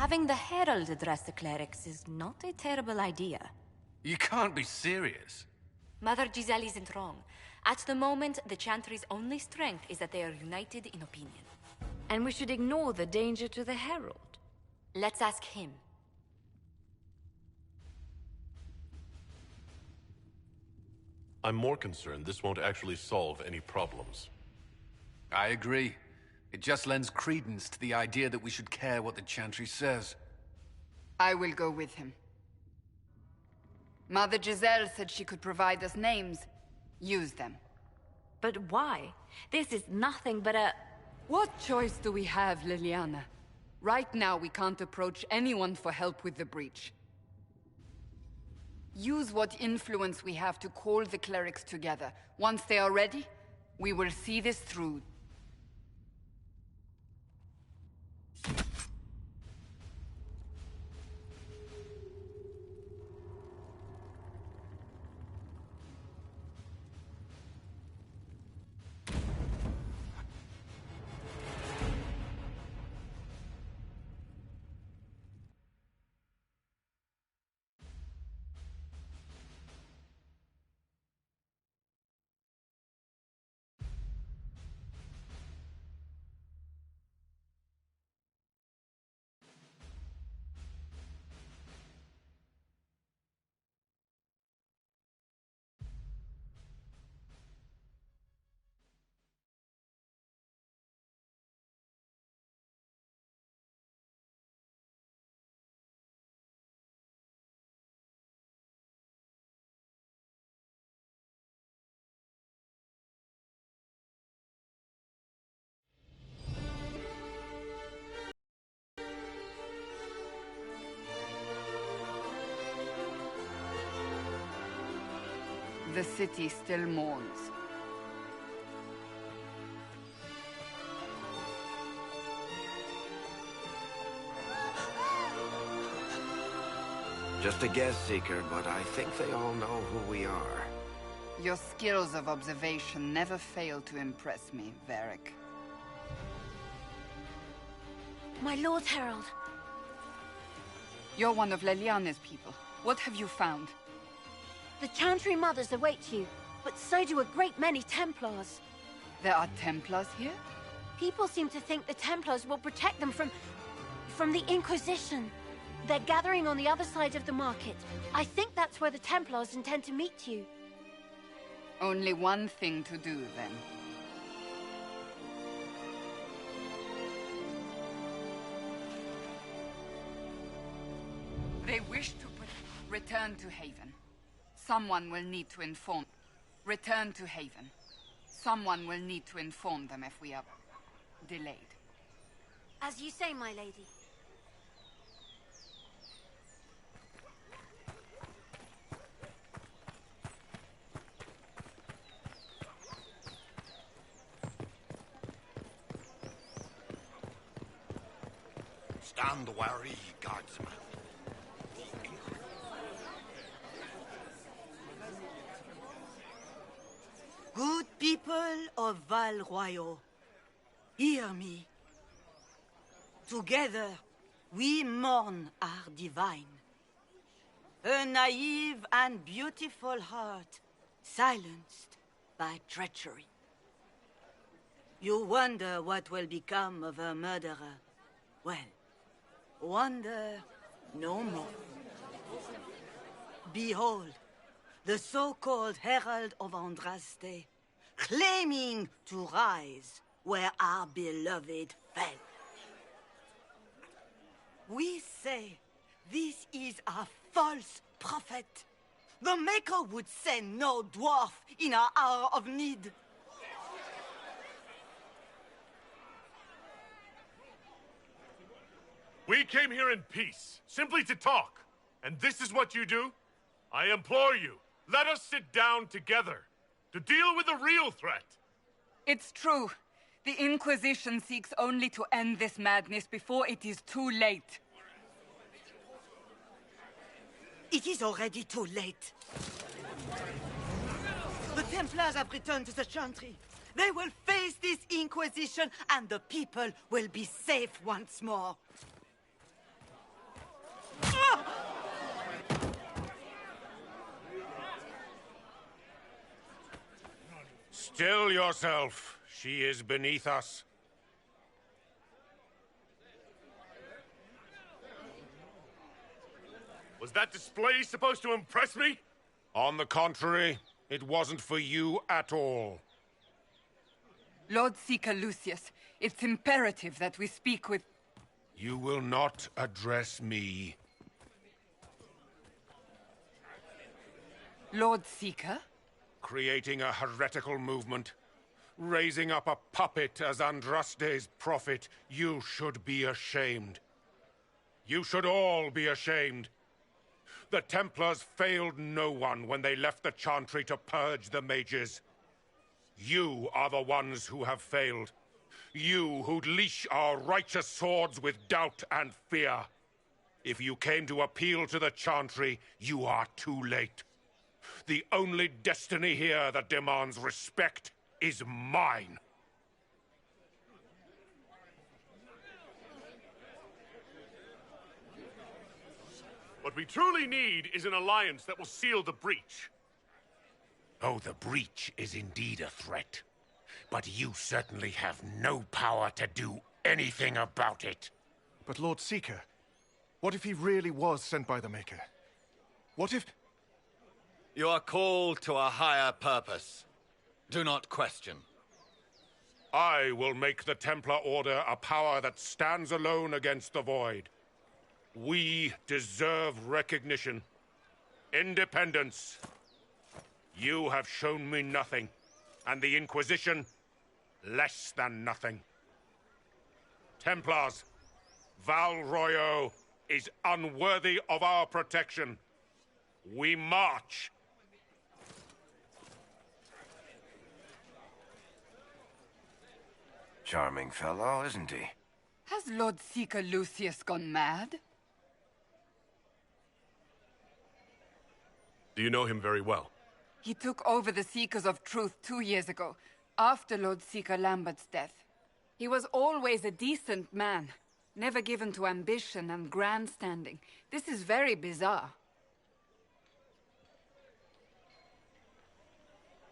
Having the Herald address the clerics is not a terrible idea. You can't be serious. Mother Giselle isn't wrong. At the moment, the Chantry's only strength is that they are united in opinion. And we should ignore the danger to the Herald. Let's ask him. I'm more concerned this won't actually solve any problems. I agree. It just lends credence to the idea that we should care what the Chantry says. I will go with him. Mother Giselle said she could provide us names. Use them. But why? This is nothing but a... What choice do we have, Liliana? Right now, we can't approach anyone for help with the breach. Use what influence we have to call the clerics together. Once they are ready, we will see this through. The city still mourns. Just a guess, Seeker, but I think they all know who we are. Your skills of observation never fail to impress me, Varric. My Lord Herald. You're one of Leliana's people. What have you found? The Chantry Mothers await you, but so do a great many Templars. There are Templars here? People seem to think the Templars will protect them from the Inquisition. They're gathering on the other side of the market. I think that's where the Templars intend to meet you. Only one thing to do, then. They wish to return to Haven. Someone will need to inform. Return to Haven. Someone will need to inform them if we are delayed. As you say, my lady. Stand wary, guardsman. Good people of Val Royal, hear me. Together, we mourn our divine. A naive and beautiful heart, silenced by treachery. You wonder what will become of a murderer. Well, wonder no more. Behold, the so-called Herald of Andraste, claiming to rise where our beloved fell. We say this is a false prophet. The Maker would send no dwarf in our hour of need. We came here in peace, simply to talk. And this is what you do? I implore you, let us sit down together to deal with the real threat. It's true. The Inquisition seeks only to end this madness before it is too late. It is already too late. The Templars have returned to the Chantry. They will face this Inquisition, and the people will be safe once more. Still yourself. She is beneath us. Was that display supposed to impress me? On the contrary, it wasn't for you at all. Lord Seeker Lucius, it's imperative that we speak with... You will not address me. Lord Seeker? Creating a heretical movement. Raising up a puppet as Andraste's prophet. You should be ashamed. You should all be ashamed. The Templars failed no one when they left the Chantry to purge the mages. You are the ones who have failed. You who'd leash our righteous swords with doubt and fear. If you came to appeal to the Chantry, you are too late. The only destiny here that demands respect is mine. What we truly need is an alliance that will seal the breach. Oh, the breach is indeed a threat. But you certainly have no power to do anything about it. But Lord Seeker, what if he really was sent by the Maker? What if... You are called to a higher purpose. Do not question. I will make the Templar Order a power that stands alone against the Void. We deserve recognition. Independence. You have shown me nothing, and the Inquisition, less than nothing. Templars, Val Royo is unworthy of our protection. We march. Charming fellow, isn't he? Has Lord Seeker Lucius gone mad? Do you know him very well? He took over the Seekers of Truth 2 years ago, after Lord Seeker Lambert's death. He was always a decent man, never given to ambition and grandstanding. This is very bizarre.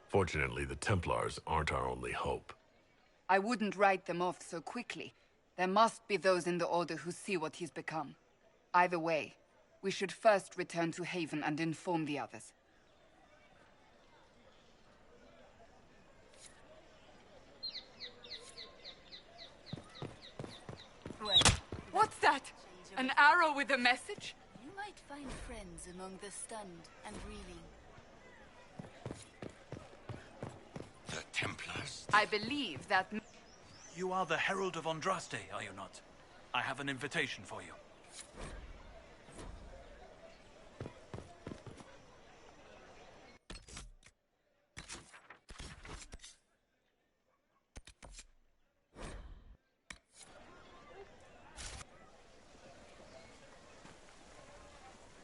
Fortunately, the Templars aren't our only hope. I wouldn't write them off so quickly. There must be those in the Order who see what he's become. Either way, we should first return to Haven and inform the others. What's that? An arrow with a message? You might find friends among the stunned and reeling. The Templars? I believe that... You are the Herald of Andraste, are you not? I have an invitation for you.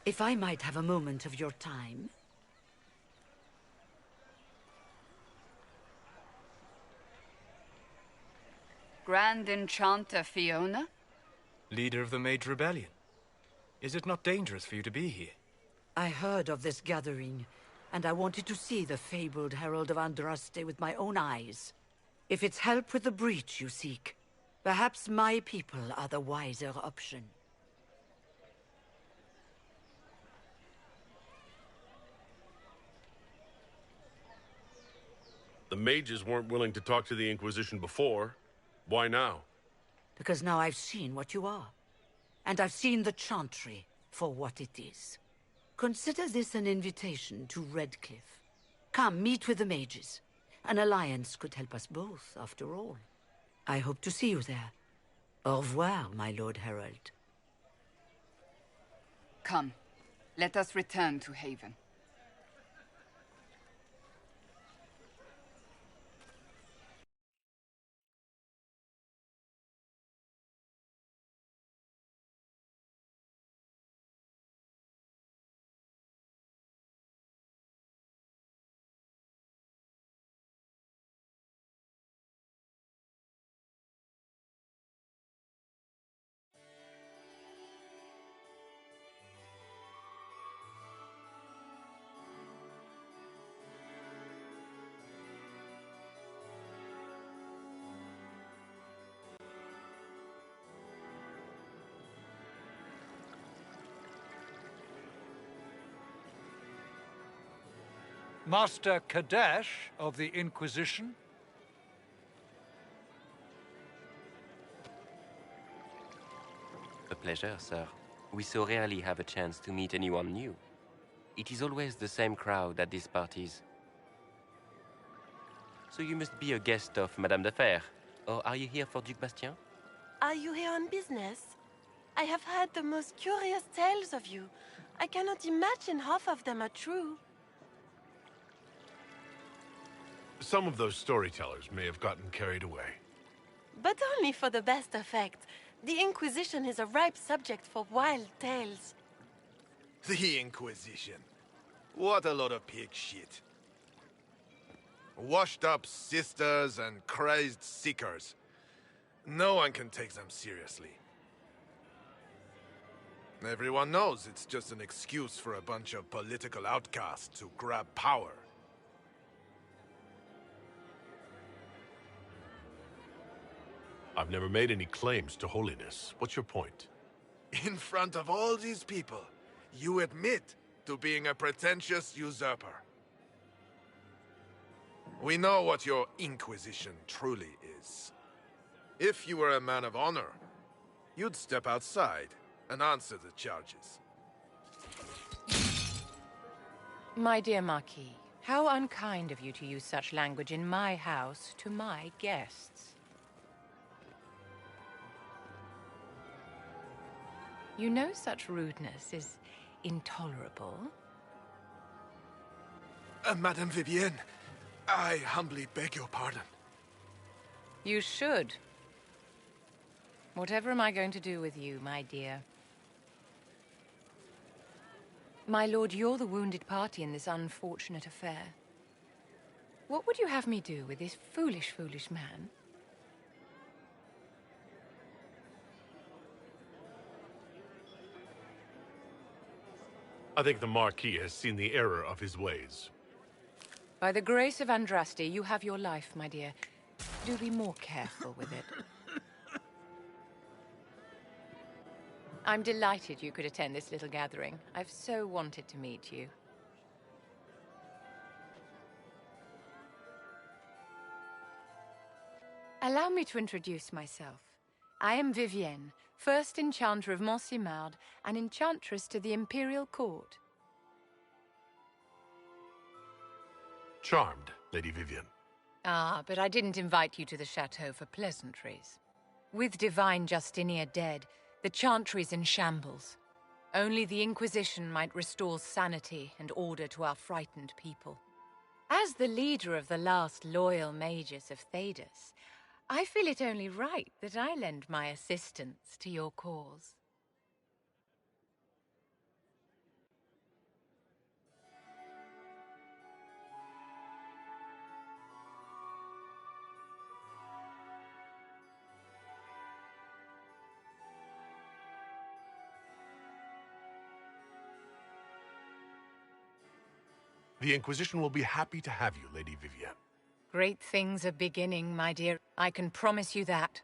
If I might have a moment of your time. Grand Enchanter Fiona? Leader of the Mage Rebellion. Is it not dangerous for you to be here? I heard of this gathering, and I wanted to see the fabled Herald of Andraste with my own eyes. If it's help with the breach you seek, perhaps my people are the wiser option. The mages weren't willing to talk to the Inquisition before. Why now? Because now I've seen what you are. And I've seen the Chantry for what it is. Consider this an invitation to Redcliffe. Come, meet with the mages. An alliance could help us both, after all. I hope to see you there. Au revoir, my Lord Herald. Come, let us return to Haven. Master Kadesh of the Inquisition? A pleasure, sir. We so rarely have a chance to meet anyone new. It is always the same crowd at these parties. So you must be a guest of Madame de Fer. Or are you here for Duc Bastien? Are you here on business? I have heard the most curious tales of you. I cannot imagine half of them are true. Some of those storytellers may have gotten carried away. But only for the best effect. The Inquisition is a ripe subject for wild tales. The Inquisition. What a lot of pig shit. Washed-up sisters and crazed seekers. No one can take them seriously. Everyone knows it's just an excuse for a bunch of political outcasts to grab power. I've never made any claims to holiness. What's your point? In front of all these people, you admit to being a pretentious usurper. We know what your Inquisition truly is. If you were a man of honor, you'd step outside and answer the charges. My dear Marquis, how unkind of you to use such language in my house to my guests. You know such rudeness is intolerable. Madame Vivienne, I humbly beg your pardon. You should. Whatever am I going to do with you, my dear? My lord, you're the wounded party in this unfortunate affair. What would you have me do with this foolish, foolish man? I think the Marquis has seen the error of his ways. By the grace of Andraste, you have your life, my dear. Do be more careful with it. I'm delighted you could attend this little gathering. I've so wanted to meet you. Allow me to introduce myself. I am Vivienne, first Enchanter of Montsimard and Enchantress to the Imperial Court. Charmed, Lady Vivienne. Ah, but I didn't invite you to the chateau for pleasantries. With Divine Justinia dead, the Chantry's in shambles. Only the Inquisition might restore sanity and order to our frightened people. As the leader of the last loyal mages of Thedas, I feel it only right that I lend my assistance to your cause. The Inquisition will be happy to have you, Lady Vivienne. Great things are beginning, my dear. I can promise you that.